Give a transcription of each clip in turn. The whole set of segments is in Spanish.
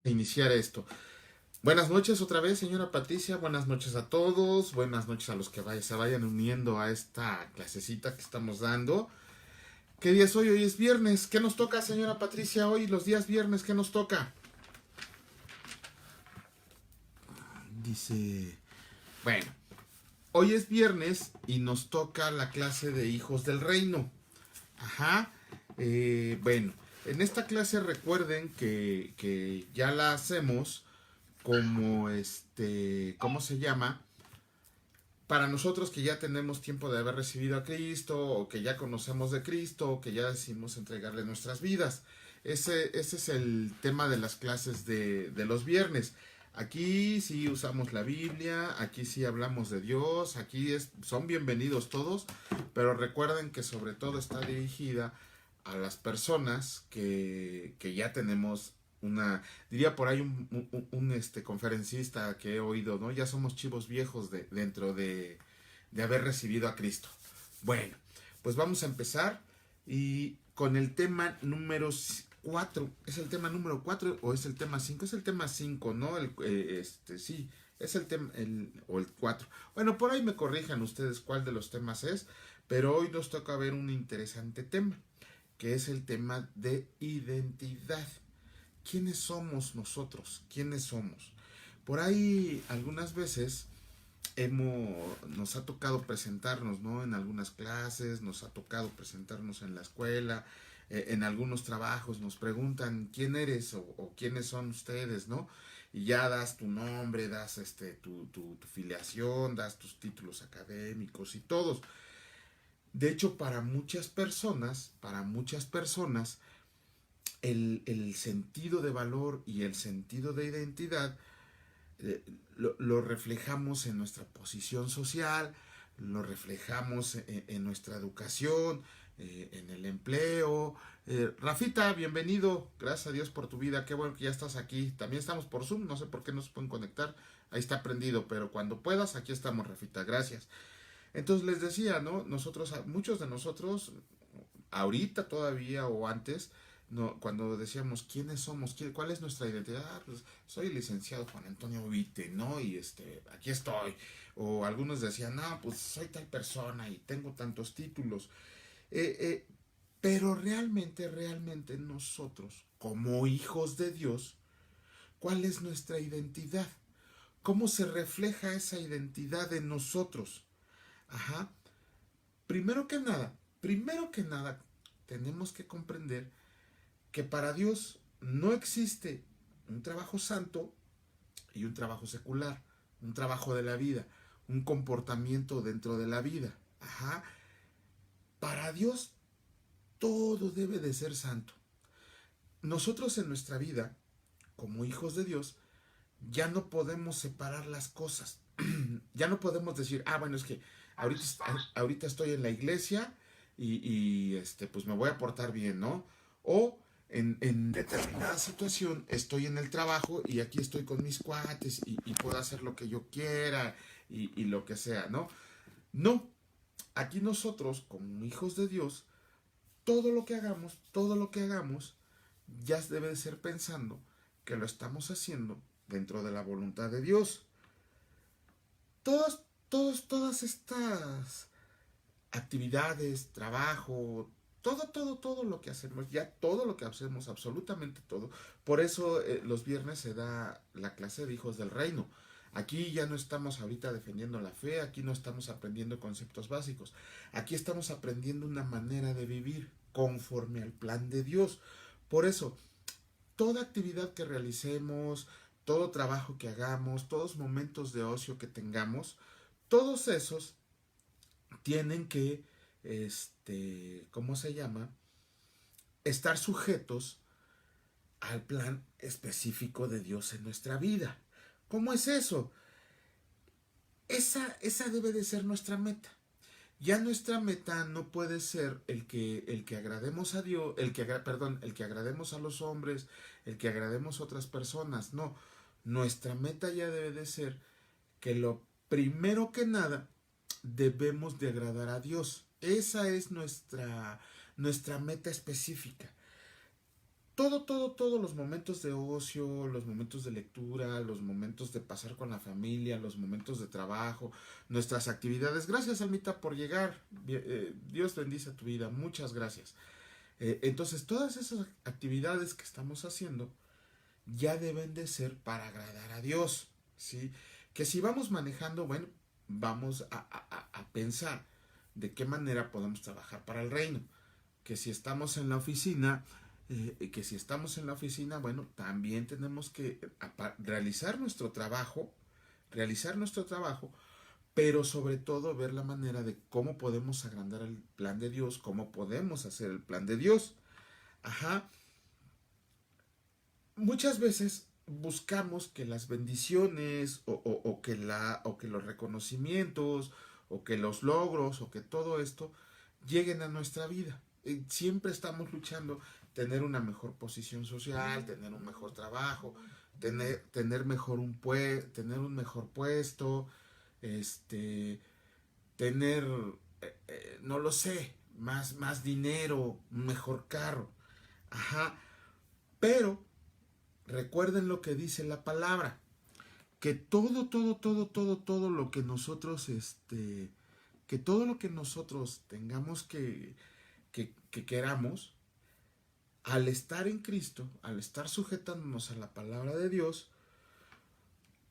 Iniciar esto. Buenas noches otra vez, señora Patricia. Buenas noches a todos. Buenas noches a los que se vayan uniendo a esta clasecita que estamos dando. ¿Qué día es hoy? Hoy es viernes. ¿Qué nos toca, señora Patricia? Hoy, los días viernes, ¿qué nos toca? Dice... Bueno, hoy es viernes y nos toca la clase de hijos del reino. Ajá. Bueno, en esta clase recuerden que ya la hacemos como ¿cómo se llama? Para nosotros que ya tenemos tiempo de haber recibido a Cristo, o que ya conocemos de Cristo, o que ya decidimos entregarle nuestras vidas. Ese es el tema de las clases de los viernes. Aquí sí usamos la Biblia, aquí sí hablamos de Dios, son bienvenidos todos, pero recuerden que sobre todo está dirigida a las personas que ya tenemos diría por ahí un conferencista que he oído, ¿no? Ya somos chivos viejos dentro de haber recibido a Cristo. Bueno, pues vamos a empezar y con el tema número 4. ¿Es el tema número 4 o es el tema 5? Es el tema 5, ¿no? Sí, es el tema, o el 4. Bueno, por ahí me corrijan ustedes cuál de los temas es, pero hoy nos toca ver un interesante tema, que es el tema de identidad. ¿Quiénes somos nosotros? ¿Quiénes somos? Por ahí algunas veces nos ha tocado presentarnos, ¿no? En algunas clases, nos ha tocado presentarnos en la escuela, en algunos trabajos nos preguntan quién eres o quiénes son ustedes, ¿no? Y ya das tu nombre, das tu filiación, das tus títulos académicos y todos. De hecho, para muchas personas, el sentido de valor y el sentido de identidad lo reflejamos en nuestra posición social, lo reflejamos en nuestra educación, en el empleo. Rafita, bienvenido, gracias a Dios por tu vida, qué bueno que ya estás aquí. También estamos por Zoom, no sé por qué no se pueden conectar, ahí está prendido, pero cuando puedas, aquí estamos, Rafita, gracias. Entonces les decía, ¿no? Muchos de nosotros, ahorita todavía o antes, no, cuando decíamos quiénes somos, cuál es nuestra identidad, pues soy el licenciado Juan Antonio Vite, ¿no? Y aquí estoy. O algunos decían, no, pues soy tal persona y tengo tantos títulos. Eh, eh, pero realmente nosotros, como hijos de Dios, ¿cuál es nuestra identidad? ¿Cómo se refleja esa identidad en nosotros? Ajá. Primero que nada, tenemos que comprender que para Dios no existe un trabajo santo y un trabajo secular, un trabajo de la vida, un comportamiento dentro de la vida. Ajá. Para Dios todo debe de ser santo. Nosotros en nuestra vida, como hijos de Dios, ya no podemos separar las cosas. Ya no podemos decir, bueno, es que ahorita, ahorita estoy en la iglesia y pues me voy a portar bien, ¿no? O en determinada situación estoy en el trabajo y aquí estoy con mis cuates y puedo hacer lo que yo quiera y lo que sea, ¿no? No, aquí nosotros, como hijos de Dios, todo lo que hagamos, ya debe de ser pensando que lo estamos haciendo dentro de la voluntad de Dios. Todas estas actividades, trabajo, todo lo que hacemos, ya todo lo que hacemos, absolutamente todo. Por eso los viernes se da la clase de hijos del reino. Aquí ya no estamos ahorita defendiendo la fe, aquí no estamos aprendiendo conceptos básicos, aquí estamos aprendiendo una manera de vivir conforme al plan de Dios. Por eso, toda actividad que realicemos, todo trabajo que hagamos, todos momentos de ocio que tengamos, todos esos tienen que, ¿cómo se llama? Estar sujetos al plan específico de Dios en nuestra vida. ¿Cómo es eso? Esa debe de ser nuestra meta. Ya nuestra meta no puede ser el que agrademos a Dios, el que agrademos a los hombres, el que agrademos a otras personas. No, nuestra meta ya debe de ser que lo primero que nada debemos de agradar a Dios. Esa es nuestra meta específica. todos los momentos de ocio, los momentos de lectura, los momentos de pasar con la familia, los momentos de trabajo, nuestras actividades. Gracias, Almita, por llegar. Dios bendice tu vida. Muchas gracias. Entonces, todas esas actividades que estamos haciendo ya deben de ser para agradar a Dios, ¿sí? Que si vamos manejando, bueno, vamos a pensar de qué manera podemos trabajar para el reino. Que si estamos en la oficina, bueno, también tenemos que realizar nuestro trabajo, pero sobre todo ver la manera de cómo podemos agrandar el plan de Dios, cómo podemos hacer el plan de Dios. Ajá. Muchas veces buscamos que las bendiciones o que los reconocimientos o que los logros o que todo esto lleguen a nuestra vida. Siempre estamos luchando tener una mejor posición social, tener un mejor trabajo, tener un mejor puesto, este, tener, no lo sé, más dinero, un mejor carro. Ajá. Pero recuerden lo que dice la palabra, que todo lo que nosotros, que todo lo que nosotros tengamos que queramos, al estar en Cristo, al estar sujetándonos a la palabra de Dios,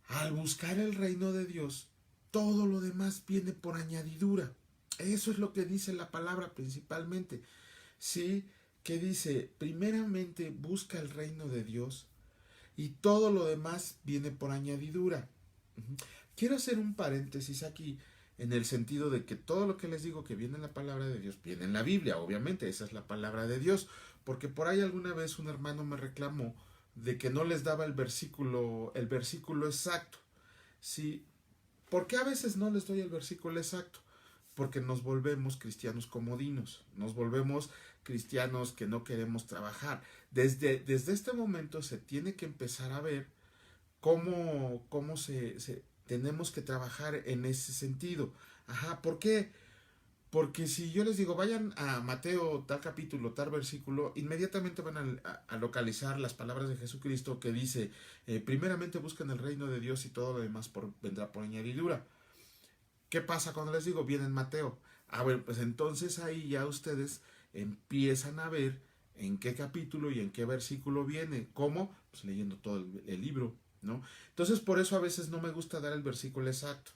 al buscar el reino de Dios, todo lo demás viene por añadidura. Eso es lo que dice la palabra principalmente. Sí, que dice, primeramente busca el reino de Dios y todo lo demás viene por añadidura. Quiero hacer un paréntesis aquí en el sentido de que todo lo que les digo que viene en la palabra de Dios viene en la Biblia, obviamente, esa es la palabra de Dios, porque por ahí alguna vez un hermano me reclamó de que no les daba el versículo exacto. Sí, ¿por qué a veces no les doy el versículo exacto? Porque nos volvemos cristianos comodinos, nos volvemos cristianos que no queremos trabajar. Desde este momento se tiene que empezar a ver cómo tenemos que trabajar en ese sentido. Ajá, ¿por qué? Porque si yo les digo, vayan a Mateo tal capítulo, tal versículo, inmediatamente van a localizar las palabras de Jesucristo que dice, primeramente buscan el reino de Dios y todo lo demás vendrá por añadidura. ¿Qué pasa cuando les digo, viene en Mateo? A ver, pues entonces ahí ya ustedes empiezan a ver en qué capítulo y en qué versículo viene. ¿Cómo? Pues leyendo todo el libro, ¿no? Entonces por eso a veces no me gusta dar el versículo exacto.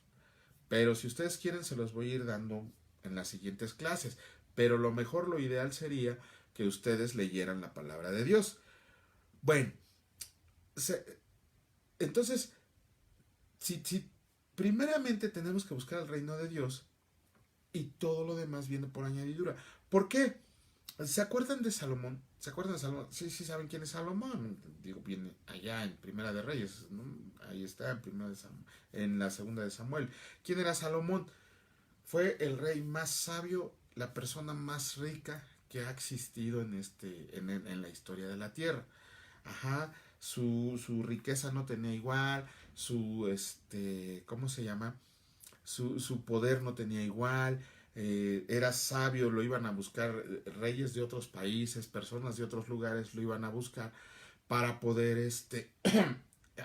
Pero si ustedes quieren se los voy a ir dando en las siguientes clases. Pero lo mejor, lo ideal sería que ustedes leyeran la palabra de Dios. Bueno, entonces, si primeramente tenemos que buscar el reino de Dios y todo lo demás viene por añadidura. ¿Por qué? ¿Se acuerdan de Salomón? ¿Se acuerdan de Salomón? Sí, sí saben quién es Salomón. Digo, viene allá en Primera de Reyes, ¿no? Ahí está, en la Segunda de Samuel. ¿Quién era Salomón? Fue el rey más sabio, la persona más rica que ha existido en la historia de la tierra. Ajá, su riqueza no tenía igual, ¿cómo se llama? Su poder no tenía igual, era sabio, lo iban a buscar reyes de otros países, personas de otros lugares lo iban a buscar para poder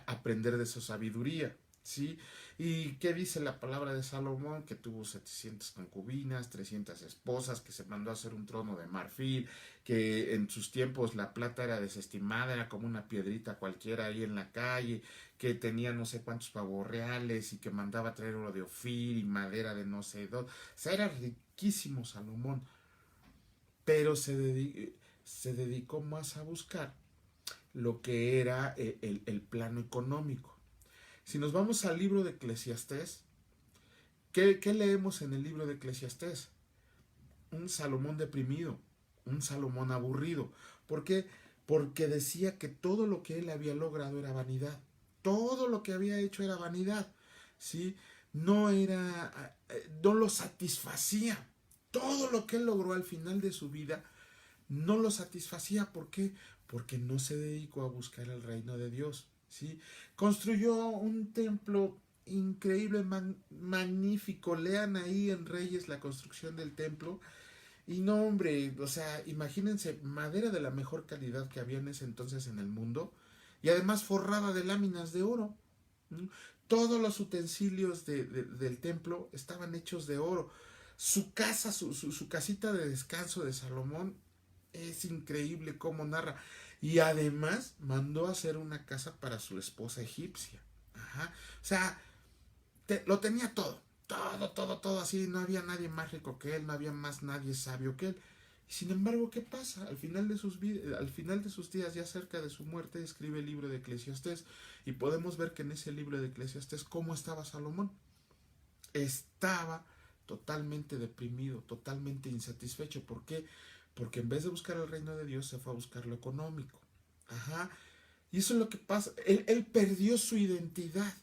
aprender de su sabiduría, ¿sí? ¿Y qué dice la palabra de Salomón? Que tuvo 700 concubinas, 300 esposas, que se mandó a hacer un trono de marfil, que en sus tiempos la plata era desestimada, era como una piedrita cualquiera ahí en la calle, que tenía no sé cuántos pavos reales y que mandaba a traer oro de Ofir y madera de no sé dónde. O sea, era riquísimo Salomón, pero se dedicó más a buscar lo que era el plano económico. Si nos vamos al libro de Eclesiastés, ¿qué leemos en el libro de Eclesiastés? Un Salomón deprimido, un Salomón aburrido. ¿Por qué? Porque decía que todo lo que él había logrado era vanidad. Todo lo que había hecho era vanidad. ¿Sí? No lo satisfacía. Todo lo que él logró al final de su vida no lo satisfacía. ¿Por qué? Porque no se dedicó a buscar el reino de Dios. ¿Sí? Construyó un templo increíble, magnífico. Lean ahí en Reyes la construcción del templo. Y no, hombre, o sea, imagínense, madera de la mejor calidad que había en ese entonces en el mundo, y además forrada de láminas de oro. ¿M? Todos los utensilios del templo estaban hechos de oro. Su casa, su casita de descanso de Salomón es increíble cómo narra. Y además mandó a hacer una casa para su esposa egipcia. Ajá. O sea, lo tenía todo. Todo, todo, todo así. No había nadie más rico que él. No había más nadie sabio que él. Y sin embargo, ¿qué pasa? Al final de sus días, ya cerca de su muerte, escribe el libro de Eclesiastés. Y podemos ver que en ese libro de Eclesiastés, ¿cómo estaba Salomón? Estaba totalmente deprimido, totalmente insatisfecho. ¿Por qué? Porque en vez de buscar el reino de Dios, se fue a buscar lo económico. Ajá. Y eso es lo que pasa. Él perdió su identidad.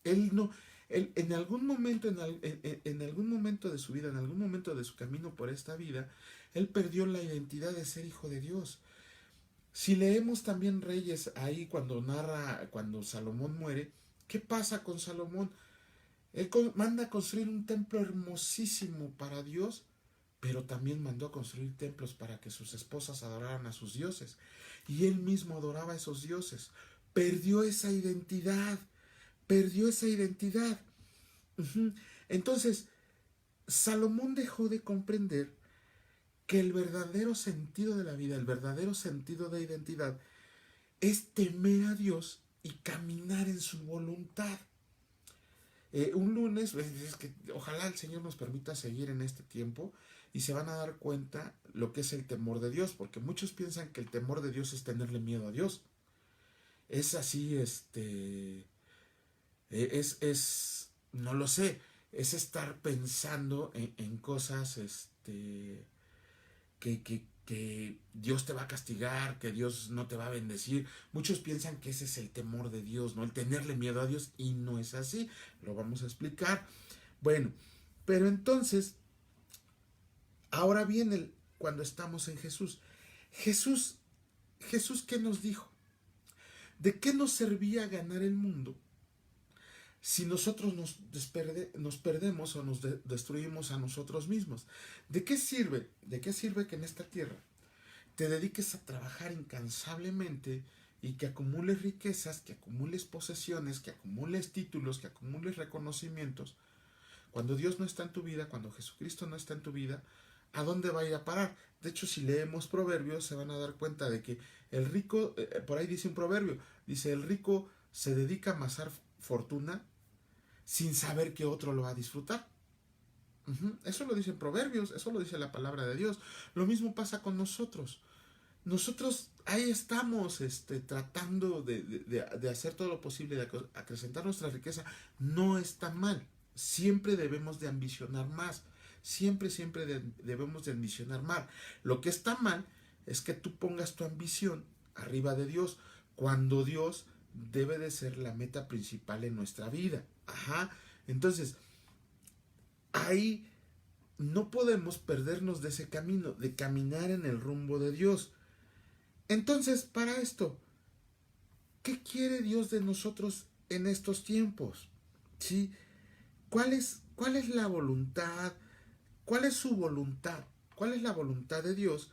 Él no, él, en algún momento, en algún momento de su vida, en algún momento de su camino por esta vida, él perdió la identidad de ser hijo de Dios. Si leemos también Reyes ahí cuando narra, cuando Salomón muere, ¿qué pasa con Salomón? Él manda a construir un templo hermosísimo para Dios, pero también mandó a construir templos para que sus esposas adoraran a sus dioses. Y él mismo adoraba a esos dioses. Perdió esa identidad. Perdió esa identidad. Uh-huh. Entonces, Salomón dejó de comprender que el verdadero sentido de la vida, el verdadero sentido de identidad, es temer a Dios y caminar en su voluntad. Un lunes, es que ojalá el Señor nos permita seguir en este tiempo y se van a dar cuenta lo que es el temor de Dios, porque muchos piensan que el temor de Dios es tenerle miedo a Dios. Es así, no lo sé, es estar pensando en cosas, que Dios te va a castigar, que Dios no te va a bendecir. Muchos piensan que ese es el temor de Dios, ¿no? El tenerle miedo a Dios, y no es así. Lo vamos a explicar. Bueno, pero entonces, ahora viene cuando estamos en Jesús. Jesús, Jesús, ¿qué nos dijo? ¿De qué nos servía ganar el mundo si nosotros nos perdemos o nos destruimos a nosotros mismos? ¿De qué sirve? ¿De qué sirve que en esta tierra te dediques a trabajar incansablemente y que acumules riquezas, que acumules posesiones, que acumules títulos, que acumules reconocimientos? Cuando Dios no está en tu vida, cuando Jesucristo no está en tu vida, ¿a dónde va a ir a parar? De hecho, si leemos Proverbios, se van a dar cuenta de que el rico, por ahí dice un proverbio, dice, el rico se dedica a amasar fortuna sin saber que otro lo va a disfrutar. Eso lo dicen Proverbios, eso lo dice la palabra de Dios. Lo mismo pasa con nosotros. Nosotros ahí estamos, tratando de hacer todo lo posible, de acrecentar nuestra riqueza. No está mal. Siempre debemos de ambicionar más. Siempre debemos de ambicionar más. Lo que está mal es que tú pongas tu ambición arriba de Dios, cuando Dios debe de ser la meta principal en nuestra vida. Ajá. Entonces, ahí no podemos perdernos de ese camino, de caminar en el rumbo de Dios. Entonces, para esto, ¿qué quiere Dios de nosotros en estos tiempos? ¿Sí? ¿Cuál es la voluntad? ¿Cuál es su voluntad? ¿Cuál es la voluntad de Dios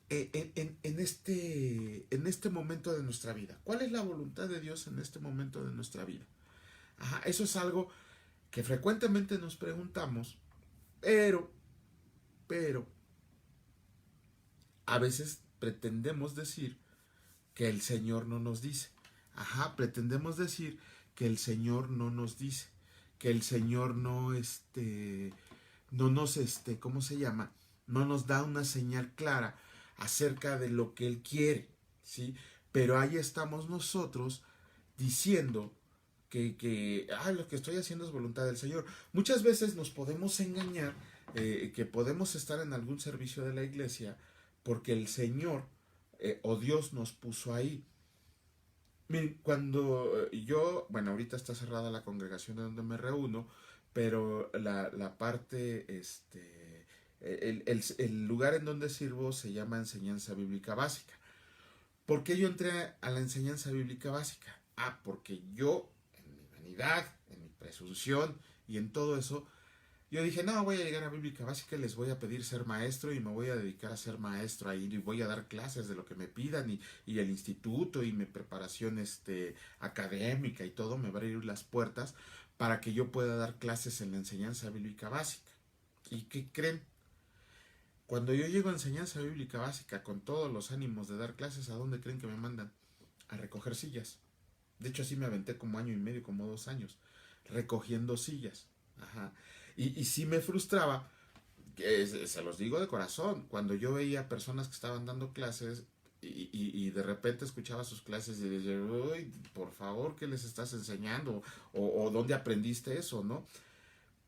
en este momento de nuestra vida? ¿Cuál es la voluntad de Dios en este momento de nuestra vida? Ajá, eso es algo que frecuentemente nos preguntamos, pero, pero, a veces pretendemos decir que el Señor no nos dice. Ajá, pretendemos decir que el Señor no nos dice, que el Señor no nos, ¿cómo se llama? No nos da una señal clara acerca de lo que Él quiere, ¿sí? Pero ahí estamos nosotros diciendo que lo que estoy haciendo es voluntad del Señor. Muchas veces nos podemos engañar, que podemos estar en algún servicio de la iglesia porque el Señor o Dios nos puso ahí. Miren, cuando yo, bueno, ahorita está cerrada la congregación en donde me reúno, pero la parte, el lugar en donde sirvo se llama Enseñanza Bíblica Básica. ¿Por qué yo entré a la enseñanza bíblica básica? Porque yo, en mi vanidad, en mi presunción y en todo eso, yo dije, no, voy a llegar a Bíblica Básica y les voy a pedir ser maestro y me voy a dedicar a ser maestro ahí y voy a dar clases de lo que me pidan y el instituto y mi preparación académica y todo me va a abrir las puertas para que yo pueda dar clases en la enseñanza bíblica básica. ¿Y qué creen? Cuando yo llego a enseñanza bíblica básica con todos los ánimos de dar clases, ¿a dónde creen que me mandan? A recoger sillas. De hecho, así me aventé como año y medio, como 2 años, recogiendo sillas. Ajá. Y sí me frustraba, que se los digo de corazón, cuando yo veía personas que estaban dando clases y de repente escuchaba sus clases y decía, uy, por favor, ¿qué les estás enseñando? O ¿dónde aprendiste eso, no?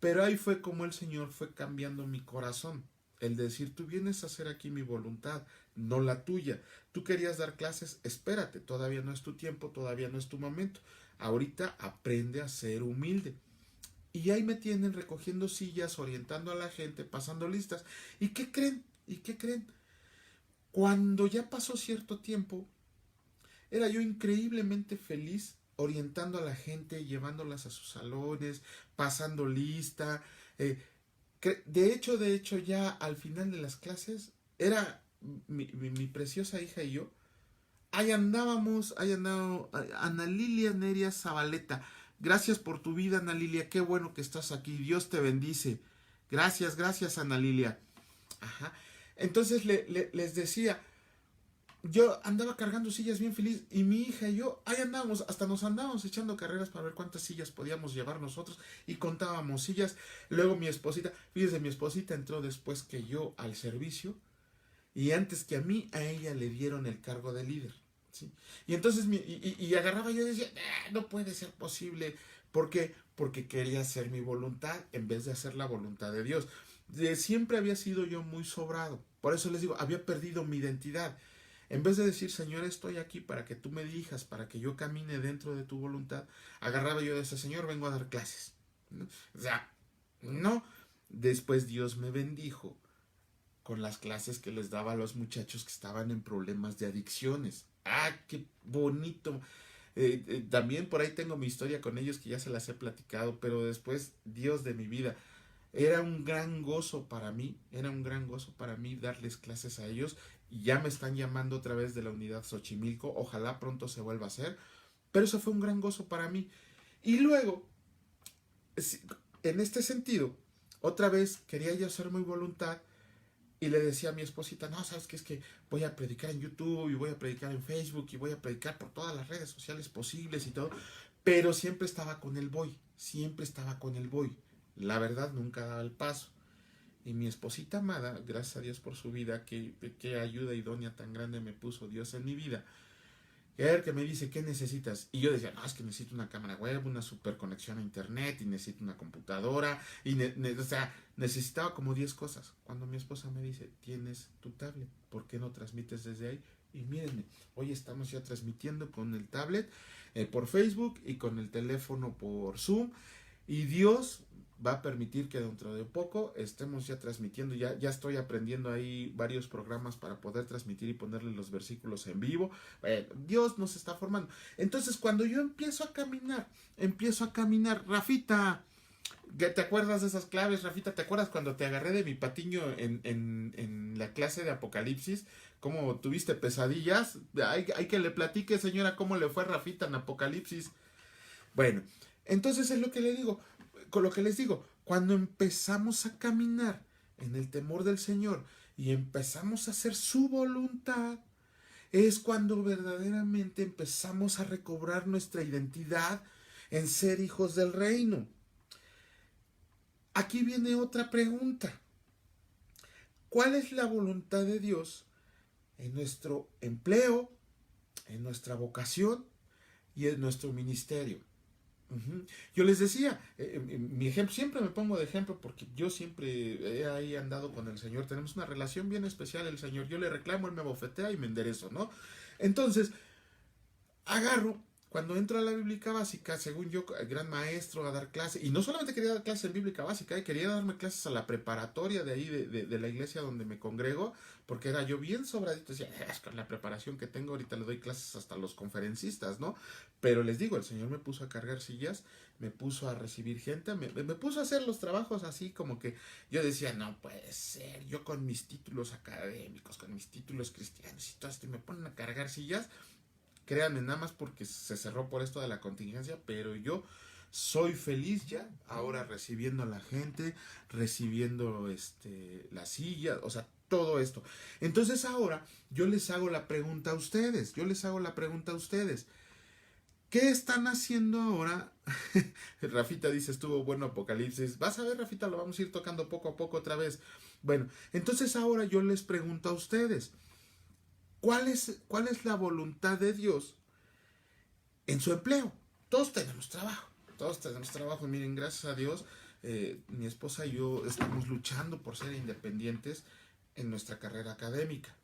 Pero ahí fue como el Señor fue cambiando mi corazón. El decir, tú vienes a hacer aquí mi voluntad, no la tuya. Tú querías dar clases, espérate, todavía no es tu tiempo, todavía no es tu momento. Ahorita aprende a ser humilde. Y ahí me tienen recogiendo sillas, orientando a la gente, pasando listas. ¿Y qué creen? ¿Y qué creen? Cuando ya pasó cierto tiempo, era yo increíblemente feliz orientando a la gente, llevándolas a sus salones, pasando lista. De hecho, ya al final de las clases, era mi preciosa hija y yo. Ahí andábamos, ahí andaba Ana Lilia Neria Zabaleta. Gracias por tu vida, Ana Lilia. Qué bueno que estás aquí. Dios te bendice. Gracias, Ana Lilia. Ajá. Entonces les decía, yo andaba cargando sillas bien feliz y mi hija y yo, ahí andábamos, hasta nos andábamos echando carreras para ver cuántas sillas podíamos llevar nosotros y contábamos sillas. Luego mi esposita, fíjese, mi esposita entró después que yo al servicio y antes que a mí, a ella le dieron el cargo de líder. ¿Sí? Y entonces agarraba yo y decía, no puede ser posible. ¿Por qué? Porque quería hacer mi voluntad en vez de hacer la voluntad de Dios. Siempre había sido yo muy sobrado. Por eso les digo, había perdido mi identidad. En vez de decir, Señor, estoy aquí para que tú me dirijas, para que yo camine dentro de tu voluntad, agarraba yo de ese, Señor, vengo a dar clases. ¿No? O sea, no. Después Dios me bendijo con las clases que les daba a los muchachos que estaban en problemas de adicciones. ¡Ah, qué bonito! También por ahí tengo mi historia con ellos que ya se las he platicado, pero después, Dios de mi vida, era un gran gozo para mí, darles clases a ellos y ya me están llamando otra vez de la unidad Xochimilco, ojalá pronto se vuelva a hacer, pero eso fue un gran gozo para mí. Y luego, en este sentido, otra vez quería yo hacer mi voluntad y le decía a mi esposita, no, ¿sabes qué? Es que voy a predicar en YouTube y voy a predicar en Facebook y voy a predicar por todas las redes sociales posibles y todo. Pero siempre estaba con el voy. La verdad, nunca daba el paso. Y mi esposita amada, gracias a Dios por su vida, qué ayuda idónea tan grande me puso Dios en mi vida. Y a ver que me dice, ¿qué necesitas? Y yo decía, no, es que necesito una cámara web, una super conexión a internet, y necesito una computadora, y o sea, necesitaba como 10 cosas. Cuando mi esposa me dice, tienes tu tablet, ¿por qué no transmites desde ahí? Y mírenme, hoy estamos ya transmitiendo con el tablet por Facebook y con el teléfono por Zoom, y Dios va a permitir que dentro de poco estemos ya transmitiendo, ya estoy aprendiendo ahí varios programas para poder transmitir y ponerle los versículos en vivo. Dios nos está formando. Entonces cuando yo empiezo a caminar, Rafita, ¿te acuerdas de esas claves, Rafita? ¿Te acuerdas cuando te agarré de mi patiño en la clase de Apocalipsis? ¿Cómo tuviste pesadillas? Hay que le platique, señora, cómo le fue a Rafita en Apocalipsis. Bueno, entonces es lo que le digo, con lo que les digo, cuando empezamos a caminar en el temor del Señor y empezamos a hacer su voluntad, es cuando verdaderamente empezamos a recobrar nuestra identidad en ser hijos del reino. Aquí viene otra pregunta. ¿Cuál es la voluntad de Dios en nuestro empleo, en nuestra vocación y en nuestro ministerio? Yo les decía, mi ejemplo, siempre me pongo de ejemplo porque yo siempre he ahí andado con el Señor, tenemos una relación bien especial el Señor, yo le reclamo, él me bofetea y me enderezo, ¿no? Entonces, agarro Cuando entro a la bíblica básica, según yo, el gran maestro a dar clase, y no solamente quería dar clases en bíblica básica, quería darme clases a la preparatoria de ahí, de la iglesia donde me congrego, porque era yo bien sobradito, decía, es con la preparación que tengo, ahorita le doy clases hasta a los conferencistas, ¿no? Pero les digo, el Señor me puso a cargar sillas, me puso a recibir gente, me puso a hacer los trabajos así como que yo decía, no puede ser, yo con mis títulos académicos, con mis títulos cristianos y todo esto, y me ponen a cargar sillas. Créanme, nada más porque se cerró por esto de la contingencia, pero yo soy feliz ya, ahora recibiendo a la gente, recibiendo la silla, o sea, todo esto. Entonces ahora yo les hago la pregunta a ustedes, ¿qué están haciendo ahora? Rafita dice, estuvo bueno Apocalipsis. Vas a ver, Rafita, lo vamos a ir tocando poco a poco otra vez. Bueno, entonces ahora yo les pregunto a ustedes, ¿cuál es la voluntad de Dios en su empleo? Todos tenemos trabajo. Miren, gracias a Dios, mi esposa y yo estamos luchando por ser independientes en nuestra carrera académica.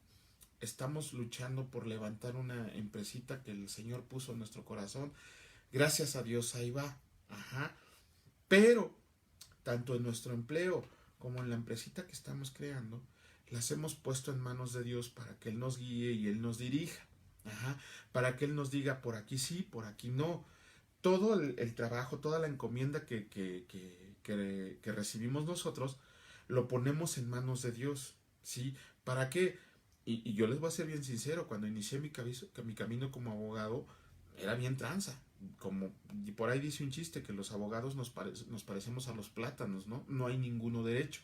Estamos luchando por levantar una empresita que el Señor puso en nuestro corazón. Gracias a Dios ahí va. Ajá. Pero, tanto en nuestro empleo como en la empresita que estamos creando, las hemos puesto en manos de Dios para que Él nos guíe y Él nos dirija. Ajá. Para que Él nos diga por aquí sí, por aquí no. Todo el trabajo, toda la encomienda que recibimos nosotros, lo ponemos en manos de Dios. ¿Sí? ¿Para qué? Y yo les voy a ser bien sincero, cuando inicié mi camino como abogado, era bien tranza. Y por ahí dice un chiste que los abogados nos parecemos a los plátanos, ¿no? No hay ninguno derecho.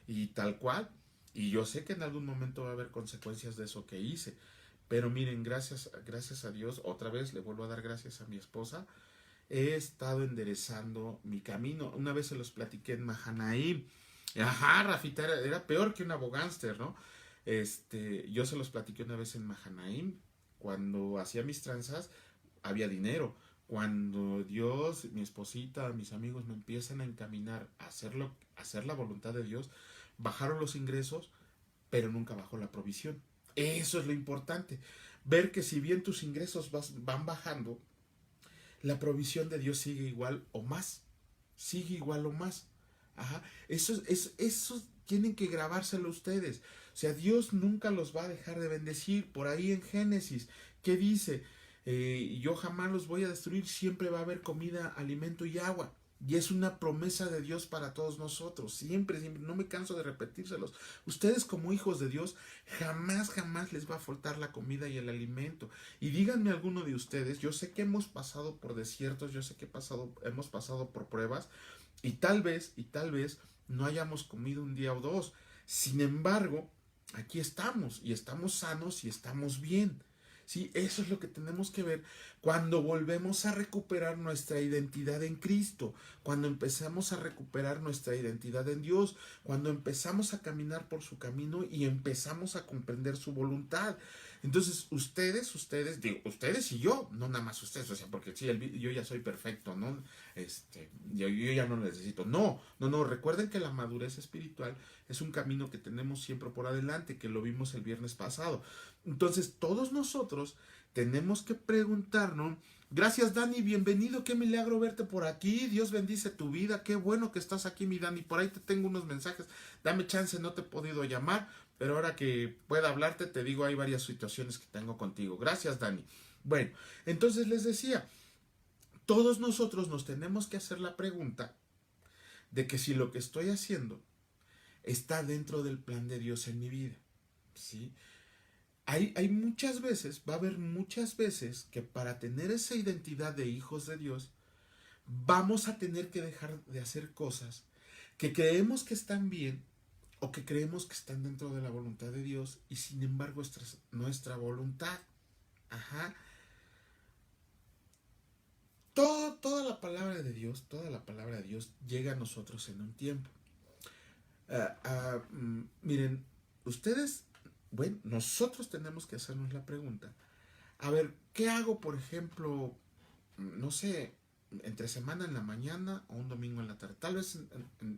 Y tal cual. Y yo sé que en algún momento va a haber consecuencias de eso que hice. Pero miren, gracias a Dios, otra vez le vuelvo a dar gracias a mi esposa, he estado enderezando mi camino. Una vez se los platiqué en Mahanaim. Ajá, Rafita, era peor que un abogánster, ¿no? Yo se los platiqué una vez en Mahanaim. Cuando hacía mis tranzas, había dinero. Cuando Dios, mi esposita, mis amigos me empiezan a encaminar a hacer la voluntad de Dios, bajaron los ingresos, pero nunca bajó la provisión. Eso es lo importante. Ver que si bien tus ingresos van bajando, la provisión de Dios sigue igual o más. Sigue igual o más. Ajá. Eso tienen que grabárselo ustedes. O sea, Dios nunca los va a dejar de bendecir. Por ahí en Génesis, ¿qué dice? Yo jamás los voy a destruir. Siempre va a haber comida, alimento y agua. Y es una promesa de Dios para todos nosotros. Siempre, siempre, no me canso de repetírselos. Ustedes como hijos de Dios, jamás les va a faltar la comida y el alimento. Y díganme alguno de ustedes, yo sé que hemos pasado por desiertos, yo sé que hemos pasado por pruebas, y tal vez no hayamos comido un día o dos. Sin embargo, aquí estamos, y estamos sanos y estamos bien. Sí, eso es lo que tenemos que ver cuando volvemos a recuperar nuestra identidad en Cristo, cuando empezamos a recuperar nuestra identidad en Dios, cuando empezamos a caminar por su camino y empezamos a comprender su voluntad. Entonces, digo, ustedes y yo, no nada más ustedes, o sea, porque sí, yo ya soy perfecto, ¿no? Yo ya no necesito. No, recuerden que la madurez espiritual es un camino que tenemos siempre por adelante, que lo vimos el viernes pasado. Entonces, todos nosotros tenemos que preguntarnos. Gracias, Dani, bienvenido, qué milagro verte por aquí. Dios bendice tu vida, qué bueno que estás aquí, mi Dani. Por ahí te tengo unos mensajes. Dame chance, no te he podido llamar, pero ahora que pueda hablarte, te digo, hay varias situaciones que tengo contigo. Gracias, Dani. Bueno, entonces les decía, todos nosotros nos tenemos que hacer la pregunta de que si lo que estoy haciendo está dentro del plan de Dios en mi vida, ¿sí? Hay muchas veces, va a haber muchas veces que para tener esa identidad de hijos de Dios, vamos a tener que dejar de hacer cosas que creemos que están bien o que creemos que están dentro de la voluntad de Dios y sin embargo esta es nuestra voluntad. Ajá. Toda la palabra de Dios llega a nosotros en un tiempo. Miren, ustedes, bueno, nosotros tenemos que hacernos la pregunta. A ver, ¿qué hago, por ejemplo, no sé, entre semana en la mañana o un domingo en la tarde? Tal vez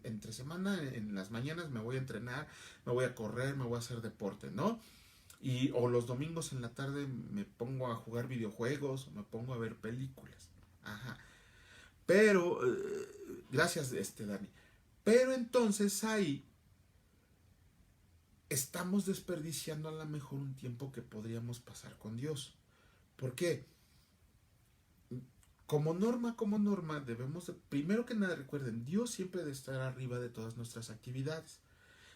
entre semana en las mañanas me voy a entrenar, me voy a correr, me voy a hacer deporte, ¿no? O los domingos en la tarde me pongo a jugar videojuegos o me pongo a ver películas. Ajá. Pero, gracias, Dani. Pero entonces ahí estamos desperdiciando a lo mejor un tiempo que podríamos pasar con Dios. ¿Por qué? Como norma, debemos, primero que nada, recuerden, Dios siempre debe estar arriba de todas nuestras actividades.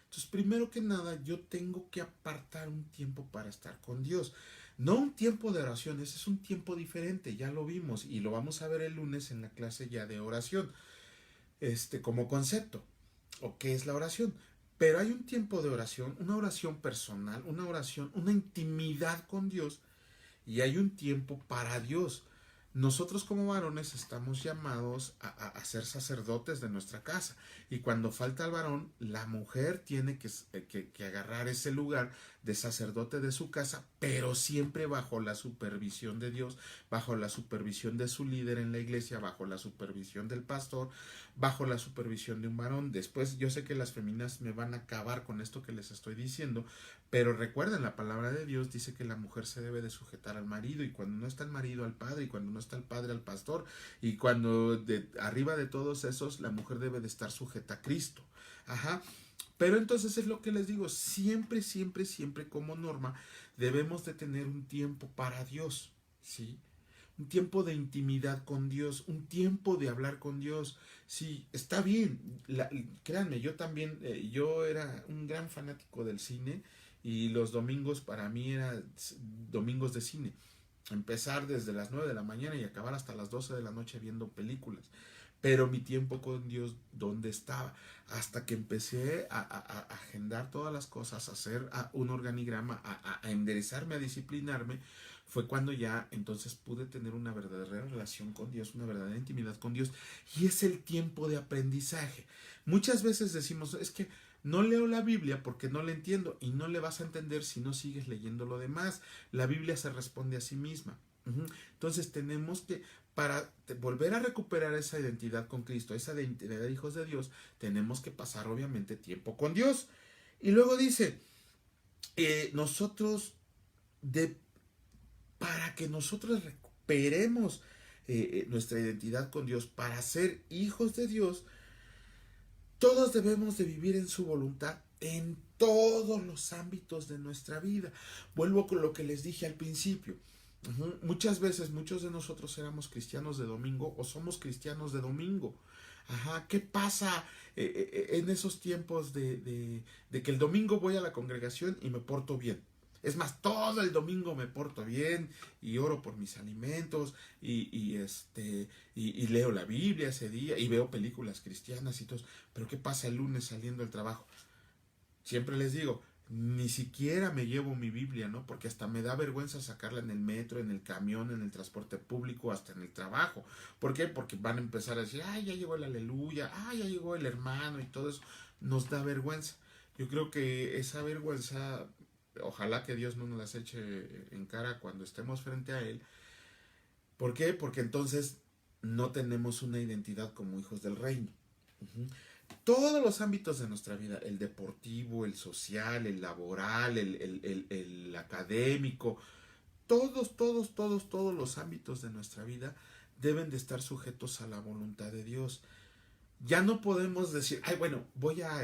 Entonces, primero que nada, yo tengo que apartar un tiempo para estar con Dios. No un tiempo de oración, ese es un tiempo diferente, ya lo vimos y lo vamos a ver el lunes en la clase ya de oración, como concepto, o qué es la oración. Pero hay un tiempo de oración, una oración personal, una oración, una intimidad con Dios, y hay un tiempo para Dios. Nosotros como varones estamos llamados a ser sacerdotes de nuestra casa, y cuando falta el varón, la mujer tiene que agarrar ese lugar de sacerdote de su casa, pero siempre bajo la supervisión de Dios, bajo la supervisión de su líder en la iglesia, bajo la supervisión del pastor, bajo la supervisión de un varón. Después yo sé que las feminas me van a acabar con esto que les estoy diciendo, pero recuerden, la palabra de Dios dice que la mujer se debe de sujetar al marido, y cuando no está el marido al padre, y cuando no está el padre al pastor, y cuando arriba de todos esos la mujer debe de estar sujeta a Cristo. Ajá. Pero entonces es lo que les digo, siempre, siempre, siempre como norma debemos de tener un tiempo para Dios, ¿sí? Un tiempo de intimidad con Dios, un tiempo de hablar con Dios. Sí, está bien, créanme, yo también, yo era un gran fanático del cine, y los domingos para mí eran domingos de cine. Empezar desde las 9 de la mañana y acabar hasta las 12 de la noche viendo películas. Pero mi tiempo con Dios, ¿dónde estaba? Hasta que empecé a agendar todas las cosas, a hacer un organigrama, a enderezarme, a disciplinarme, fue cuando ya entonces pude tener una verdadera relación con Dios, una verdadera intimidad con Dios. Y es el tiempo de aprendizaje. Muchas veces decimos, es que no leo la Biblia porque no la entiendo, y no le vas a entender si no sigues leyendo lo demás. La Biblia se responde a sí misma. Entonces tenemos que, para volver a recuperar esa identidad con Cristo, esa identidad de hijos de Dios, tenemos que pasar obviamente tiempo con Dios. Y luego dice, nosotros, de, para que nosotros recuperemos nuestra identidad con Dios, para ser hijos de Dios, todos debemos de vivir en su voluntad en todos los ámbitos de nuestra vida. Vuelvo con lo que les dije al principio. Muchas veces muchos de nosotros éramos cristianos de domingo o somos cristianos de domingo. Ajá, ¿qué pasa en esos tiempos de que el domingo voy a la congregación y me porto bien? Es más, todo el domingo me porto bien y oro por mis alimentos y leo la Biblia ese día y veo películas cristianas y todo. Pero ¿qué pasa el lunes saliendo del trabajo? Siempre les digo, ni siquiera me llevo mi Biblia, ¿no? Porque hasta me da vergüenza sacarla en el metro, en el camión, en el transporte público, hasta en el trabajo. ¿Por qué? Porque van a empezar a decir, ay, ya llegó el aleluya, ay, ya llegó el hermano y todo eso. Nos da vergüenza. Yo creo que esa vergüenza, ojalá que Dios no nos las eche en cara cuando estemos frente a Él. ¿Por qué? Porque entonces no tenemos una identidad como hijos del reino. Todos los ámbitos de nuestra vida, el deportivo, el social, el laboral, el académico, todos los ámbitos de nuestra vida deben de estar sujetos a la voluntad de Dios. Ya no podemos decir, ay, bueno, voy a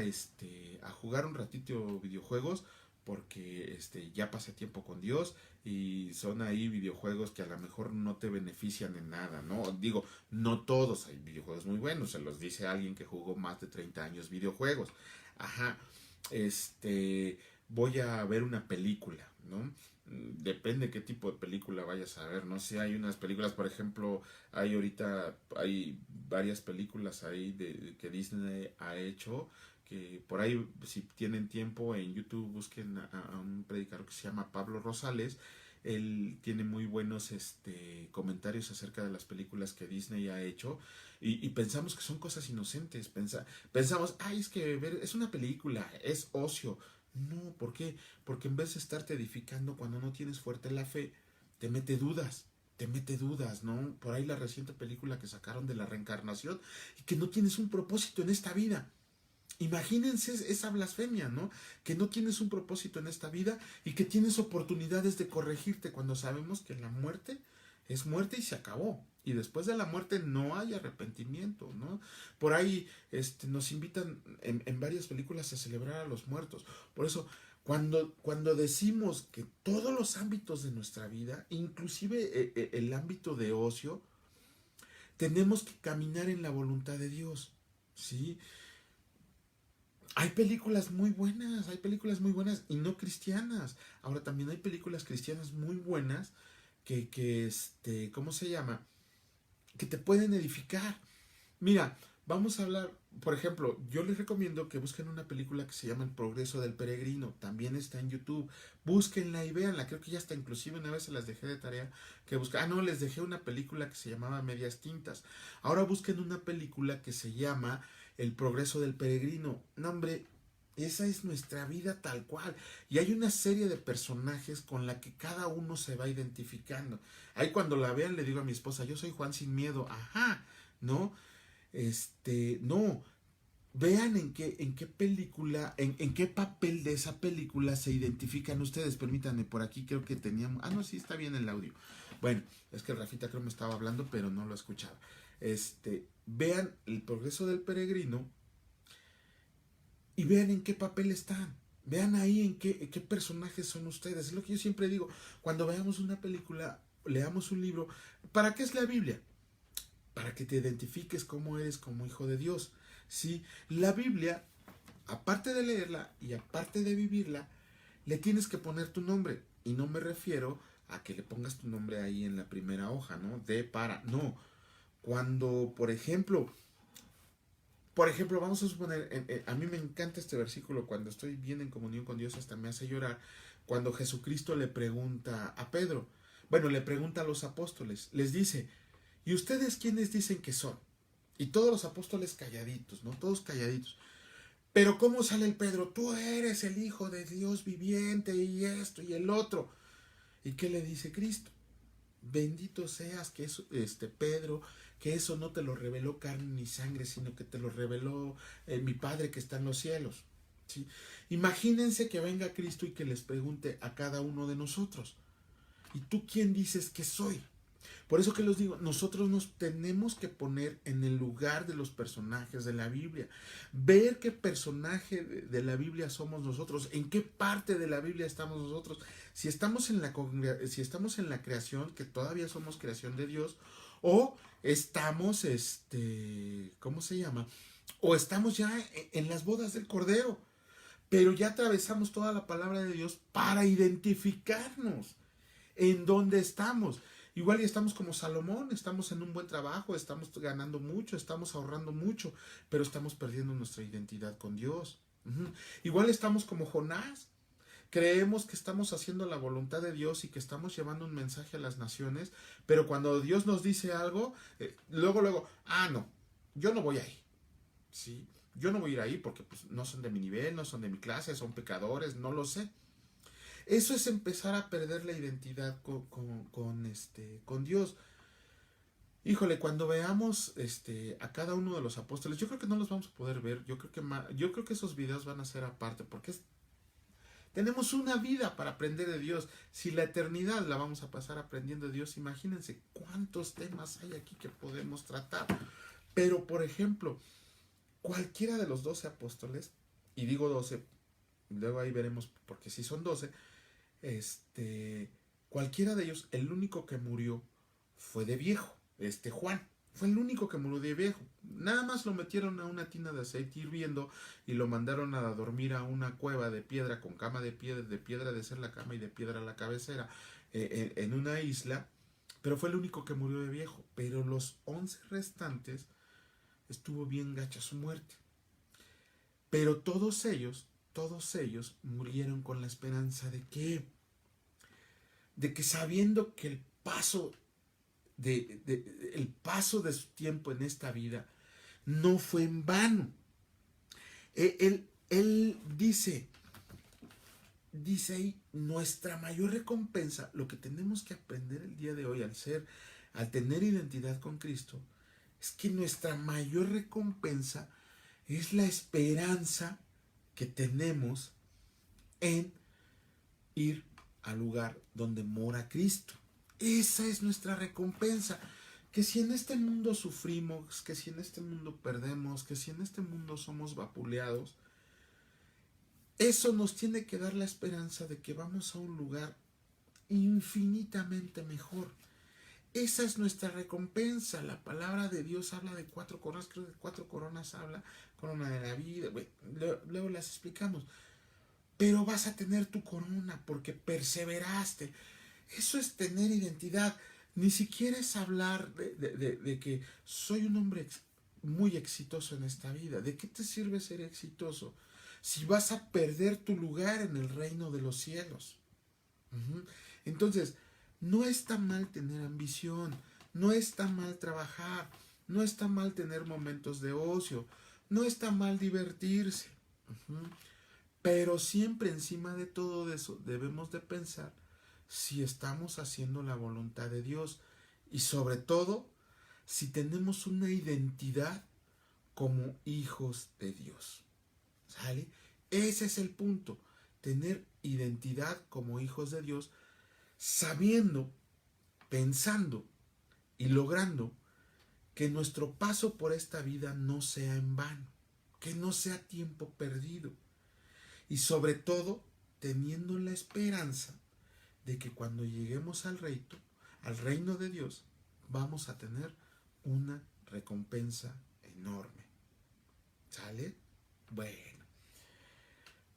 jugar un ratito videojuegos porque ya pasé tiempo con Dios, y son ahí videojuegos que a lo mejor no te benefician en nada, ¿no? Digo, no todos, hay videojuegos muy buenos, se los dice alguien que jugó más de 30 años videojuegos. Ajá, voy a ver una película, ¿no? Depende qué tipo de película vayas a ver, no sé, hay unas películas, por ejemplo, hay varias películas ahí que Disney ha hecho, que por ahí, si tienen tiempo en YouTube, busquen a un predicador que se llama Pablo Rosales. Él tiene muy buenos comentarios acerca de las películas que Disney ha hecho, y pensamos que son cosas inocentes, pensamos, ay, es que es una película, es ocio. No, ¿por qué? Porque en vez de estarte edificando cuando no tienes fuerte la fe, te mete dudas, ¿no? Por ahí la reciente película que sacaron de la reencarnación, y que no tienes un propósito en esta vida. Imagínense esa blasfemia, ¿no? Que no tienes un propósito en esta vida y que tienes oportunidades de corregirte cuando sabemos que la muerte es muerte y se acabó. Y después de la muerte no hay arrepentimiento, ¿no? Por ahí nos invitan en varias películas a celebrar a los muertos. Por eso, cuando decimos que todos los ámbitos de nuestra vida, inclusive el ámbito de ocio, tenemos que caminar en la voluntad de Dios, ¿sí? Hay películas muy buenas y no cristianas. Ahora también hay películas cristianas muy buenas ¿cómo se llama? Que te pueden edificar. Mira, vamos a hablar, por ejemplo, yo les recomiendo que busquen una película que se llama El Progreso del Peregrino. También está en YouTube. Búsquenla y véanla. Creo que ya está, inclusive una vez se las dejé de tarea que buscar. Ah, no, les dejé una película que se llamaba Medias Tintas. Ahora busquen una película que se llama El Progreso del Peregrino. No, hombre, esa es nuestra vida tal cual. Y hay una serie de personajes con la que cada uno se va identificando. Ahí cuando la vean le digo a mi esposa, yo soy Juan sin miedo. Ajá, ¿no? No, vean en qué película, en qué papel de esa película se identifican ustedes. Permítanme, por aquí creo que teníamos, no, sí está bien el audio. Bueno, es que Rafita creo me estaba hablando, pero no lo escuchaba. Vean El Progreso del Peregrino y vean en qué papel están. Vean ahí en qué personajes son ustedes. Es lo que yo siempre digo, cuando veamos una película, leamos un libro, ¿para qué es la Biblia? Para que te identifiques cómo eres como hijo de Dios. ¿Sí? La Biblia, aparte de leerla y aparte de vivirla, le tienes que poner tu nombre. Y no me refiero a que le pongas tu nombre ahí en la primera hoja, ¿no? No. Cuando, por ejemplo, vamos a suponer, a mí me encanta este versículo, cuando estoy bien en comunión con Dios, hasta me hace llorar, cuando Jesucristo le pregunta a Pedro, bueno, le pregunta a los apóstoles, les dice, ¿y ustedes quiénes dicen que son? Y todos los apóstoles calladitos, ¿no? Todos calladitos. Pero ¿cómo sale el Pedro? Tú eres el Hijo de Dios viviente y esto y el otro. ¿Y qué le dice Cristo? Bendito seas que eso, Pedro, que eso no te lo reveló carne ni sangre, sino que te lo reveló mi Padre que está en los cielos. ¿Sí? Imagínense que venga Cristo y que les pregunte a cada uno de nosotros, ¿y tú quién dices que soy? Por eso que les digo, nosotros nos tenemos que poner en el lugar de los personajes de la Biblia. Ver qué personaje de la Biblia somos nosotros, en qué parte de la Biblia estamos nosotros. Si estamos en la creación, que todavía somos creación de Dios, o estamos, ¿cómo se llama? O estamos ya en las bodas del Cordero, pero ya atravesamos toda la palabra de Dios para identificarnos en dónde estamos. Igual y estamos como Salomón, estamos en un buen trabajo, estamos ganando mucho, estamos ahorrando mucho, pero estamos perdiendo nuestra identidad con Dios. Igual estamos como Jonás, creemos que estamos haciendo la voluntad de Dios y que estamos llevando un mensaje a las naciones, pero cuando Dios nos dice algo, luego, no, yo no voy ahí, ¿sí? Yo no voy a ir ahí porque pues, no son de mi nivel, no son de mi clase, son pecadores, no lo sé. Eso es empezar a perder la identidad con Dios. Híjole, cuando veamos a cada uno de los apóstoles, yo creo que no los vamos a poder ver. Yo creo que esos videos van a ser aparte, porque tenemos una vida para aprender de Dios. Si la eternidad la vamos a pasar aprendiendo de Dios, imagínense cuántos temas hay aquí que podemos tratar. Pero, por ejemplo, cualquiera de los 12 apóstoles, y digo 12, luego ahí veremos porque si son 12, cualquiera de ellos, el único que murió fue de viejo, Juan, fue el único que murió de viejo. Nada más lo metieron a una tina de aceite hirviendo y lo mandaron a dormir a una cueva de piedra con cama de piedra de ser la cama y de piedra la cabecera, en una isla, pero fue el único que murió de viejo. Pero los 11 restantes estuvo bien gacha su muerte. Pero todos ellos murieron con la esperanza de que sabiendo que el paso de su tiempo en esta vida no fue en vano. Él dice ahí, nuestra mayor recompensa, lo que tenemos que aprender el día de hoy al tener identidad con Cristo, es que nuestra mayor recompensa Es la esperanza que tenemos en ir al lugar donde mora Cristo. Esa es nuestra recompensa. Que si en este mundo sufrimos, que si en este mundo perdemos, que si en este mundo somos vapuleados, eso nos tiene que dar la esperanza de que vamos a un lugar infinitamente mejor. Esa es nuestra recompensa. La palabra de Dios habla de 4 coronas, creo que 4 coronas habla, corona de la vida, luego las explicamos. Pero vas a tener tu corona porque perseveraste. Eso es tener identidad. Ni siquiera es hablar de que soy un hombre muy exitoso en esta vida. ¿De qué te sirve ser exitoso si vas a perder tu lugar en el reino de los cielos? Entonces, no está mal tener ambición, no está mal trabajar, no está mal tener momentos de ocio, no está mal divertirse. Pero siempre encima de todo eso debemos de pensar si estamos haciendo la voluntad de Dios y sobre todo si tenemos una identidad como hijos de Dios. ¿Sale? Ese es el punto, tener identidad como hijos de Dios, sabiendo, pensando y logrando que nuestro paso por esta vida no sea en vano, que no sea tiempo perdido y sobre todo teniendo la esperanza de que cuando lleguemos al reino de Dios, vamos a tener una recompensa enorme. ¿Sale? Bueno.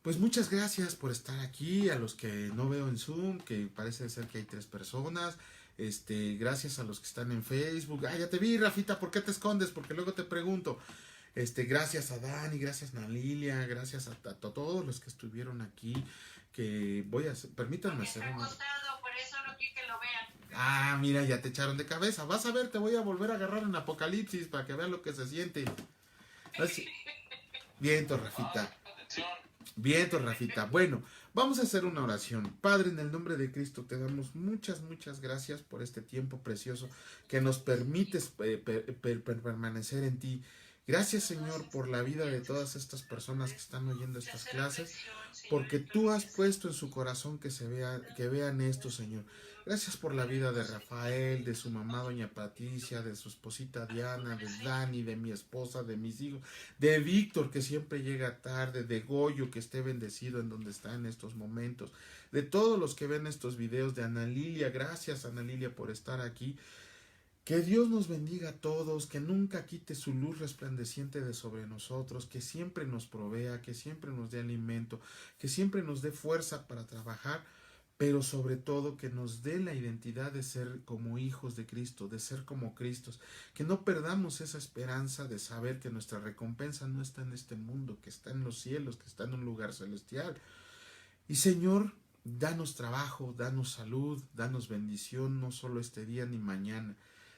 Pues muchas gracias por estar aquí, a los que no veo en Zoom, que parece ser que hay 3 personas. Gracias a los que están en Facebook. Ya te vi, Rafita, ¿por qué te escondes? Porque luego te pregunto. Gracias a Dani, gracias a Lilia, gracias a todos los que estuvieron aquí. Que voy a hacer, permítanme hacer una. Por eso no quiero que lo vean. Ah, mira, ya te echaron de cabeza. Vas a ver, te voy a volver a agarrar en Apocalipsis para que veas lo que se siente. Así. Viento, Rafita. Viento, Rafita. Bueno, vamos a hacer una oración. Padre, en el nombre de Cristo te damos muchas gracias por este tiempo precioso que nos permites permanecer en ti. Gracias, Señor, por la vida de todas estas personas que están oyendo estas clases, porque tú has puesto en su corazón que vean esto, Señor. Gracias por la vida de Rafael, de su mamá doña Patricia, de su esposita Diana, de Dani, de mi esposa, de mis hijos, de Víctor, que siempre llega tarde, de Goyo, que esté bendecido en donde está en estos momentos, de todos los que ven estos videos, de Ana Lilia. Gracias, Ana Lilia, por estar aquí. Que Dios nos bendiga a todos, que nunca quite su luz resplandeciente de sobre nosotros, que siempre nos provea, que siempre nos dé alimento, que siempre nos dé fuerza para trabajar, pero sobre todo que nos dé la identidad de ser como hijos de Cristo, de ser como Cristos, que no perdamos esa esperanza de saber que nuestra recompensa no está en este mundo, que está en los cielos, que está en un lugar celestial. Y Señor, danos trabajo, danos salud, danos bendición, no solo este día ni mañana,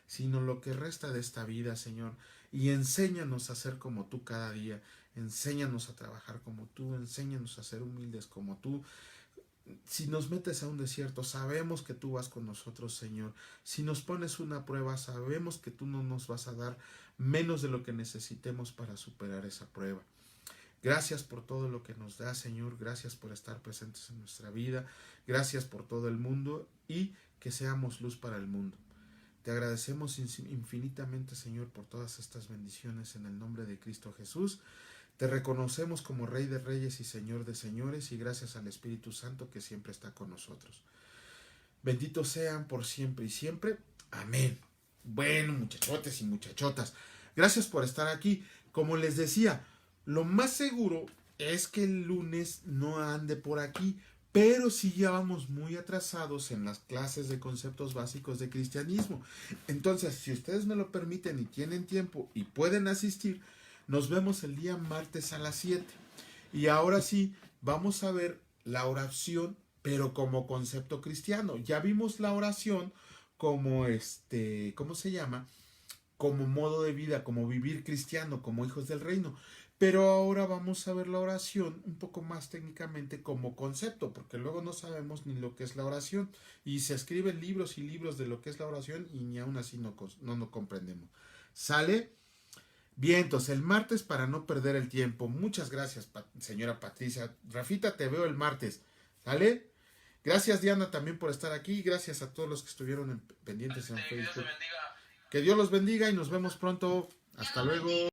sino lo que resta de esta vida, Señor, y enséñanos a ser como tú cada día, enséñanos a trabajar como tú, enséñanos a ser humildes como tú. Si nos metes a un desierto, sabemos que tú vas con nosotros, Señor. Si nos pones una prueba, sabemos que tú no nos vas a dar menos de lo que necesitemos para superar esa prueba. Gracias por todo lo que nos da, Señor. Gracias por estar presentes en nuestra vida. Gracias por todo el mundo y que seamos luz para el mundo. Te agradecemos infinitamente, Señor, por todas estas bendiciones en el nombre de Cristo Jesús. Te reconocemos como Rey de Reyes y Señor de Señores, y gracias al Espíritu Santo que siempre está con nosotros. Benditos sean por siempre y siempre. Amén. Bueno, muchachotes y muchachotas, gracias por estar aquí. Como les decía, lo más seguro es que el lunes no ande por aquí, pero sí ya vamos muy atrasados en las clases de conceptos básicos de cristianismo. Entonces, si ustedes me lo permiten y tienen tiempo y pueden asistir, nos vemos el día martes a las 7. Y ahora sí, vamos a ver la oración, pero como concepto cristiano. Ya vimos la oración como ¿cómo se llama? Como modo de vida, como vivir cristiano, como hijos del reino. Pero ahora vamos a ver la oración un poco más técnicamente como concepto, porque luego no sabemos ni lo que es la oración. Y se escriben libros y libros de lo que es la oración y ni aún así no comprendemos. ¿Sale? Vientos, el martes para no perder el tiempo. Muchas gracias, señora Patricia. Rafita, te veo el martes. ¿Sale? Gracias, Diana, también por estar aquí. Gracias a todos los que estuvieron pendientes en Facebook. Que Dios los bendiga y nos vemos pronto. Hasta luego.